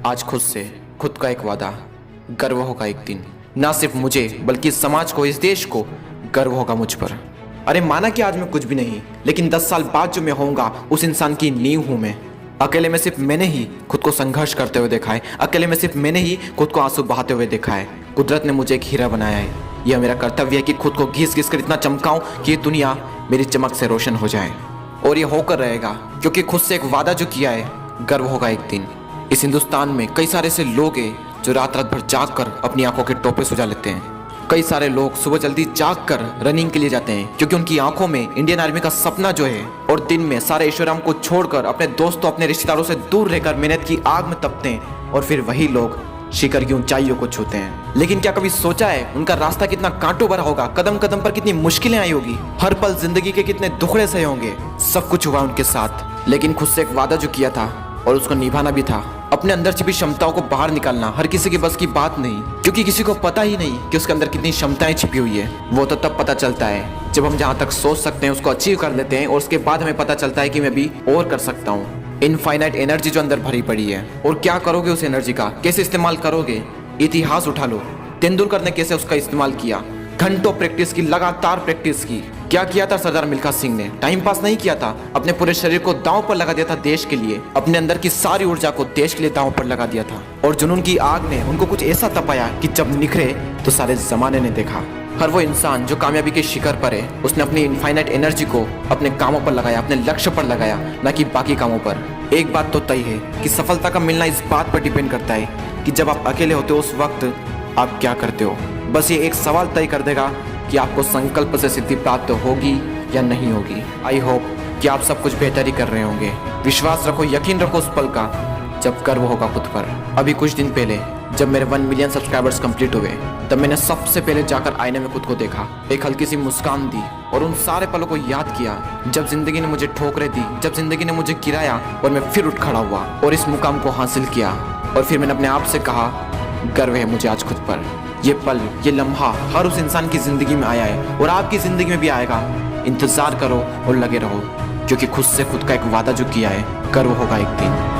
आज खुद से खुद का एक वादा, गर्व होगा एक दिन, ना सिर्फ मुझे बल्कि इस समाज को, इस देश को गर्व होगा मुझ पर। अरे माना कि आज मैं कुछ भी नहीं, लेकिन 10 साल बाद जो मैं होऊंगा उस इंसान की नींव हूं मैं। अकेले में सिर्फ मैंने ही खुद को संघर्ष करते हुए देखा है, अकेले में सिर्फ मैंने ही खुद को आंसू बहाते हुए देखा है। कुदरत ने मुझे एक हीरा बनाया है, यह मेरा कर्तव्य है कि खुद को घिस घिस कर इतना चमकाऊं कि ये दुनिया मेरी चमक से रोशन हो जाए। और ये होकर रहेगा, क्योंकि खुद से एक वादा जो किया है, गर्व होगा एक दिन। इस हिंदुस्तान में कई सारे ऐसे लोग हैं जो रात रात भर जाग कर अपनी आंखों के टोपे सुझा लेते हैं। कई सारे लोग सुबह जल्दी जाग कर रनिंग के लिए जाते हैं, क्योंकि उनकी आंखों में इंडियन आर्मी का सपना जो है, और दिन में सारे ऐशोआराम को छोड़कर अपने दोस्तों, अपने रिश्तेदारों से दूर रहकर मेहनत की आग में तपते हैं, और फिर वही लोग शिखर की ऊंचाइयों को छूते हैं। लेकिन क्या कभी सोचा है उनका रास्ता कितना कांटों भरा होगा, कदम कदम पर कितनी मुश्किलें आई होगी, हर पल जिंदगी के कितने दुखड़े सहे होंगे। सब कुछ हुआ उनके साथ, लेकिन खुद से एक वादा जो किया था और उसको निभाना भी था। अपने अंदर छिपी क्षमताओं को बाहर निकालना हर किसी के बस की बात नहीं, क्योंकि किसी को पता ही नहीं कि उसके अंदर कितनी क्षमताएं छिपी हुई है। वो तो तब पता चलता है जब हम जहाँ तक सोच सकते हैं उसको अचीव कर लेते हैं, और उसके बाद हमें पता चलता है कि मैं भी और कर सकता हूँ। इनफाइनाइट एनर्जी जो अंदर भरी पड़ी है, और क्या करोगे उस एनर्जी का, कैसे इस्तेमाल करोगे। इतिहास उठा लो, तेंदुलकर ने कैसे उसका इस्तेमाल किया, घंटों प्रैक्टिस की, लगातार प्रैक्टिस की। क्या किया था सरदार मिल्खा सिंह ने, टाइम पास नहीं किया था, अपने पूरे शरीर को दांव पर लगा दिया था देश के लिए, अपने अंदर की सारी ऊर्जा को देश के लिए दांव पर लगा दिया था। और जुनून की आग ने उनको कुछ ऐसा तपाया कि जब निखरे तो सारे जमाने ने देखा। हर वो इंसान जो कामयाबी के शिखर पर है, उसने अपनी इनफाइनाइट एनर्जी को अपने कामों पर लगाया, अपने लक्ष्य पर लगाया, ना कि बाकी कामों पर। एक बात तो तय है कि सफलता का मिलना इस बात पर डिपेंड करता है कि जब आप अकेले होते हो उस वक्त आप क्या करते हो। बस ये एक सवाल तय कर देगा कि आपको संकल्प से सिद्धि प्राप्त होगी या नहीं होगी। आई होप कि आप सब कुछ बेहतर ही कर रहे होंगे। विश्वास रखो, यकीन रखो उस पल का जब गर्व होगा खुद पर। अभी कुछ दिन पहले जब मेरे 1 मिलियन सब्सक्राइबर्स कंप्लीट हुए, तब मैंने सबसे पहले जाकर आईने में खुद को देखा, एक हल्की सी मुस्कान दी, और उन सारे पलों को याद किया जब जिंदगी ने मुझे ठोकरें दी, जब जिंदगी ने मुझे गिराया और मैं फिर उठ खड़ा हुआ और इस मुकाम को हासिल किया। और फिर मैंने अपने आप से कहा, गर्व है मुझे आज खुद पर। ये पल, ये लम्हा हर उस इंसान की जिंदगी में आया है और आपकी जिंदगी में भी आएगा। इंतजार करो और लगे रहो, क्योंकि खुद से खुद का एक वादा जो किया है, गर्व होगा एक दिन।